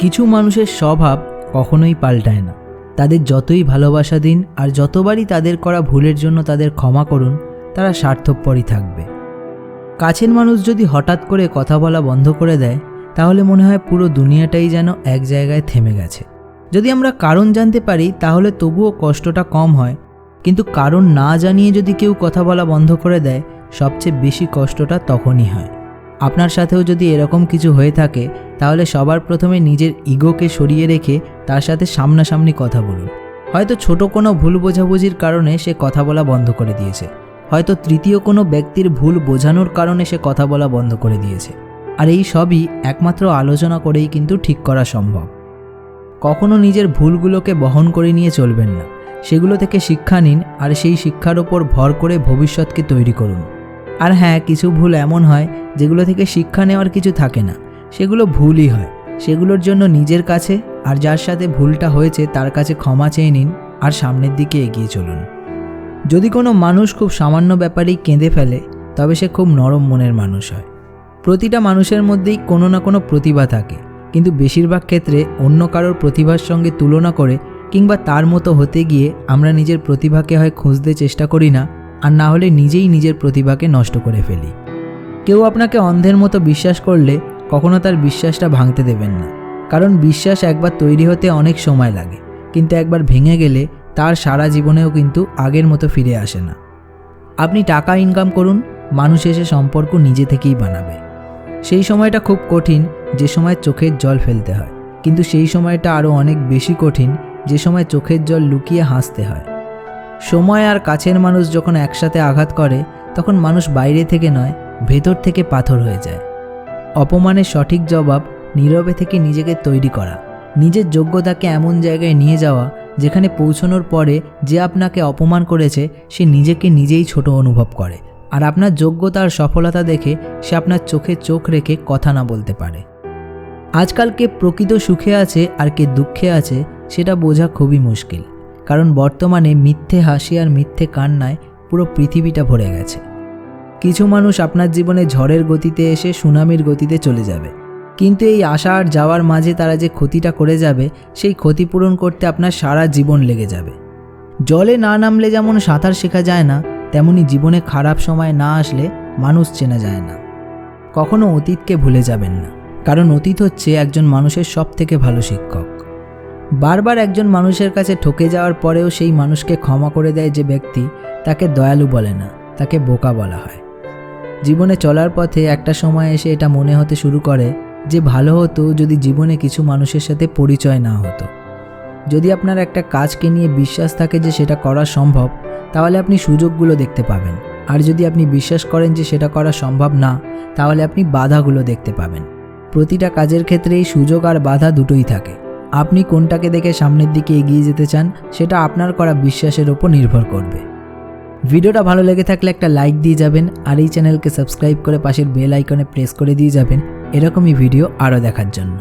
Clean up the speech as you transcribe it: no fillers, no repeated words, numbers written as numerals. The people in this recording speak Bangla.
কিছু মানুষের স্বভাব কখনোই পাল্টায় না। তাদের যতই ভালোবাসা দিন আর যতবারই তাদের করা ভুলের জন্য তাদের ক্ষমা করুন, তারা স্বার্থপরই থাকবে। কাছের মানুষ যদি হঠাৎ করে কথা বলা বন্ধ করে দেয়, তাহলে মনে হয় পুরো দুনিয়াটাই যেন এক জায়গায় থেমে গেছে। যদি আমরা কারণ জানতে পারি তাহলে তবুও কষ্টটা কম হয়, কিন্তু কারণ না জানিয়ে যদি কেউ কথা বলা বন্ধ করে দেয়, সবচেয়ে বেশি কষ্টটা তখনই হয়। আপনার সাথেও যদি এরকম কিছু হয়ে থাকে, তাহলে সবার প্রথমে নিজের ইগোকে সরিয়ে রেখে তার সাথে সামনাসামনি কথা বলুন। হয়তো ছোট কোনো ভুল বোঝাবুঝির কারণে সে কথা বলা বন্ধ করে দিয়েছে, হয়তো তৃতীয় কোনো ব্যক্তির ভুল বোঝানোর কারণে সে কথা বলা বন্ধ করে দিয়েছে। আর এই সবই একমাত্র আলোচনা করেই কিন্তু ঠিক করা সম্ভব। কখনো নিজের ভুলগুলোকে বহন করে নিয়ে চলবেন না, সেগুলো থেকে শিক্ষা নিন আর সেই শিক্ষার ওপর ভর করে ভবিষ্যৎকে তৈরি করুন। আর হ্যাঁ, কিছু ভুল এমন হয় যেগুলো থেকে শিক্ষা নেওয়ার কিছু থাকে না, সেগুলো ভুলই হয়। সেগুলোর জন্য নিজের কাছে আর যার সাথে ভুলটা হয়েছে তার কাছে ক্ষমা চেয়ে নিন আর সামনের দিকে এগিয়ে চলুন। যদি কোনো মানুষ খুব সামান্য ব্যাপারেই কেঁদে ফেলে, তবে সে খুব নরম মনের মানুষ হয়। প্রতিটা মানুষের মধ্যেই কোনো না কোনো প্রতিভা থাকে, কিন্তু বেশিরভাগ ক্ষেত্রে অন্য কারোর প্রতিভার সঙ্গে তুলনা করে কিংবা তার মতো হতে গিয়ে আমরা নিজের প্রতিভাকে হয় খুঁজতে চেষ্টা করি না, আর না হলে নিজেই নিজের প্রতিভাকে নষ্ট করে ফেলি। কেউ আপনাকে অন্ধের মতো বিশ্বাস করলে কখনো তার বিশ্বাসটা ভাঙতে দেবেন না, কারণ বিশ্বাস একবার তৈরি হতে অনেক সময় লাগে, কিন্তু একবার ভেঙে গেলে তার সারা জীবনেও কিন্তু আগের মতো ফিরে আসে না। আপনি টাকা ইনকাম করুন, মানুষ এসে সম্পর্ক নিজে থেকেই বানাবে। সেই সময়টা খুব কঠিন যে সময় চোখের জল ফেলতে হয়, কিন্তু সেই সময়টা আরও অনেক বেশি কঠিন যে সময় চোখের জল লুকিয়ে হাসতে হয়। সময় আর কাছের মানুষ যখন একসাথে আঘাত করে, তখন মানুষ বাইরে থেকে নয়, ভেতর থেকে পাথর হয়ে যায়। অপমানের সঠিক জবাব নীরবে থেকে নিজেকে তৈরি করা, নিজের যোগ্যতাকে এমন জায়গায় নিয়ে যাওয়া যেখানে পৌঁছানোর পরে যে আপনাকে অপমান করেছে সে নিজেকে নিজেই ছোট অনুভব করে, আর আপনার যোগ্যতা আর সফলতা দেখে সে আপনার চোখে চোখ রেখে কথা না বলতে পারে। আজকাল কে প্রকৃত সুখে আছে আর কে দুঃখে আছে সেটা বোঝা খুবই মুশকিল, কারণ বর্তমানে মিথ্যে হাসি আর মিথ্যে কান্নায় পুরো পৃথিবীটা ভরে গেছে। কিছু মানুষ আপনার জীবনে ঝড়ের গতিতে এসে সুনামির গতিতে চলে যাবে, কিন্তু এই আসা আর যাওয়ার মাঝে তারা যে ক্ষতিটা করে যাবে, সেই ক্ষতিপূরণ করতে আপনার সারা জীবন লেগে যাবে। জলে না নামলে যেমন সাঁতার শেখা যায় না, তেমনি জীবনে খারাপ সময় না আসলে মানুষ চেনা যায় না। কখনো অতীতকে ভুলে যাবেন না, কারণ অতীত হচ্ছে একজন মানুষের সবথেকে ভালো শিক্ষক। বারবার একজন মানুষের কাছে ঠকে যাওয়ার পরেও সেই মানুষকে ক্ষমা করে দেয় যে ব্যক্তি, তাকে দয়ালু বলে না, তাকে বোকা বলা হয়। জীবনে চলার পথে একটা সময় এসে এটা মনে হতে শুরু করে যে ভালো হতো যদি জীবনে কিছু মানুষের সাথে পরিচয় না হতো। যদি আপনার একটা কাজকে নিয়ে বিশ্বাস থাকে যে সেটা করা সম্ভব, তাহলে আপনি সুযোগগুলো দেখতে পাবেন, আর যদি আপনি বিশ্বাস করেন যে সেটা করা সম্ভব না, তাহলে আপনি বাধাগুলো দেখতে পাবেন। প্রতিটা কাজের ক্ষেত্রেই সুযোগ আর বাধা দুটোই থাকে। আপনি কোনটাকে দেখে সামনের দিকে এগিয়ে যেতে চান সেটা আপনার করা বিশ্বাসের ওপর নির্ভর করবে। ভিডিওটা ভালো লেগে থাকলে একটা লাইক দিয়ে যাবেন, আর এই চ্যানেলকে সাবস্ক্রাইব করে পাশের বেল আইকনে প্রেস করে দিয়ে যাবেন এরকমই ভিডিও আরও দেখার জন্য।